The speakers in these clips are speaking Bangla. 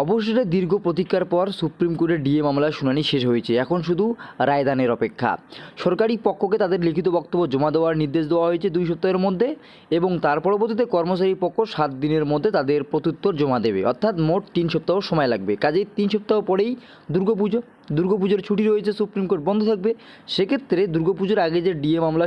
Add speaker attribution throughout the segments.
Speaker 1: অবশেষে দীর্ঘ প্রতীক্ষার পর সুপ্রিম কোর্টের ডিএ মামলার শুনানি শেষ হয়েছে। এখন শুধু রায়দানের অপেক্ষা। সরকারি পক্ষকে তাদের লিখিত বক্তব্য জমা দেওয়ার নির্দেশ দেওয়া হয়েছে 2 সপ্তাহের মধ্যে, এবং তার পরবর্তীতে কর্মচারী পক্ষ 7 দিনের মধ্যে তাদের প্রত্যুত্তর জমা দেবে। অর্থাৎ মোট 3 সপ্তাহ সময় লাগবে। কাজেই 3 সপ্তাহ পরেই দুর্গাপুজোর ছুটি রয়েছে, সুপ্রিম কোর্ট বন্ধ থাকবে। সেক্ষেত্রে দুর্গাপুজোর আগে যে ডিএ মামলা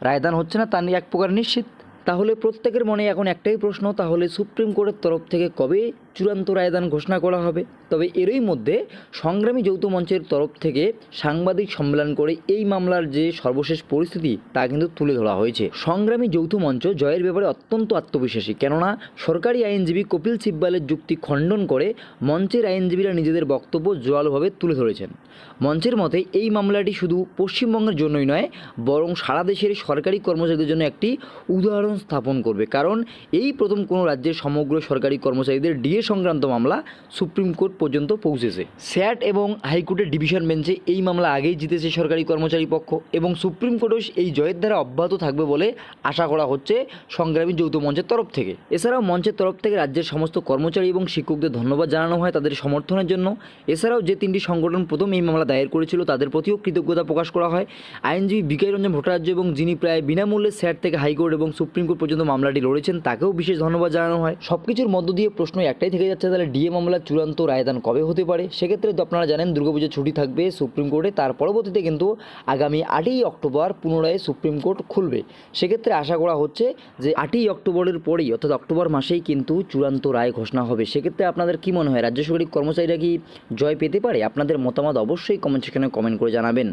Speaker 1: রায়দান হচ্ছে না, তা নিয়ে এক প্রকার নিশ্চিত। তাহলে প্রত্যেকের মনে এখন একটাই প্রশ্ন, তাহলে সুপ্রিম কোর্টের তরফ থেকে কবে চূড়ান্ত রায়দান ঘোষণা করা হবে? তবে এরই মধ্যে সংগ্রামী যৌথ মঞ্চের তরফ থেকে সাংবাদিক সম্মেলন করে এই মামলার যে সর্বশেষ পরিস্থিতি তা কিন্তু তুলে ধরা হয়েছে। সংগ্রামী যৌথ মঞ্চ জয়ের ব্যাপারে অত্যন্ত আত্মবিশ্বাসী, কেননা সরকারি আইনজীবী কপিল সিব্বালের যুক্তি খণ্ডন করে মঞ্চের আইনজীবীরা নিজেদের বক্তব্য জোরালোভাবে তুলে ধরেছেন। মঞ্চের মতে এই মামলাটি শুধু পশ্চিমবঙ্গের জন্যই নয়, বরং সারা দেশের সরকারি কর্মচারীদের জন্য একটি উদাহরণ স্থাপন করবে। কারণ এই প্রথম কোনো রাজ্যের সমগ্র সরকারি কর্মচারীদের ডিএ সংক্রান্ত মামলা সুপ্রিম কোর্ট পর্যন্ত পৌঁছেছে। স্যাট এবং হাইকোর্টের ডিভিশন বেঞ্চে এই মামলা আগেই জিতেছে সরকারি কর্মচারী পক্ষ, এবং সুপ্রিম কোর্টও এই জয়ের দ্বারা অব্যাহত থাকবে বলে আশা করা হচ্ছে সংগ্রামী যৌথ মঞ্চের তরফ থেকে। এছাড়াও মঞ্চের তরফ থেকে রাজ্যের সমস্ত কর্মচারী এবং শিক্ষকদের ধন্যবাদ জানানো হয় তাদের সমর্থনের জন্য। এছাড়াও যে 3টি সংগঠন প্রথম এই মামলা দায়ের করেছিল তাদের প্রতিও কৃতজ্ঞতা প্রকাশ করা হয়। আইনজীবী বিকাশ রঞ্জন ভট্টাচার্য এবং যিনি প্রায় বিনামূল্যে স্যাট থেকে হাইকোর্ট এবং সুপ্রিম কোর্ট পর্যন্ত মামলাটি লড়েছেন তাকেও বিশেষ ধন্যবাদ জানানো হয়। সবকিছুর মধ্য দিয়ে প্রশ্ন একটাই থেকে যাচ্ছে, তাহলে ডিএ মামলার চূড়ান্ত রায়দান কবে হতে পারে? সেক্ষেত্রে তো আপনারা জানেন দুর্গাপুজোর ছুটি থাকবে সুপ্রিম কোর্টে, তার পরবর্তীতে কিন্তু আগামী 8ই অক্টোবর পুনরায় সুপ্রিম কোর্ট খুলবে। সেক্ষেত্রে আশা করা হচ্ছে যে 8ই অক্টোবরের পরেই, অর্থাৎ অক্টোবর মাসেই কিন্তু চূড়ান্ত রায় ঘোষণা হবে। সেক্ষেত্রে আপনাদের কী মনে হয়, রাজ্য সরকারি কর্মচারীরা কি জয় পেতে পারে? আপনাদের মতামত অবশ্যই কমেন্ট সেকশনে কমেন্ট করে জানাবেন।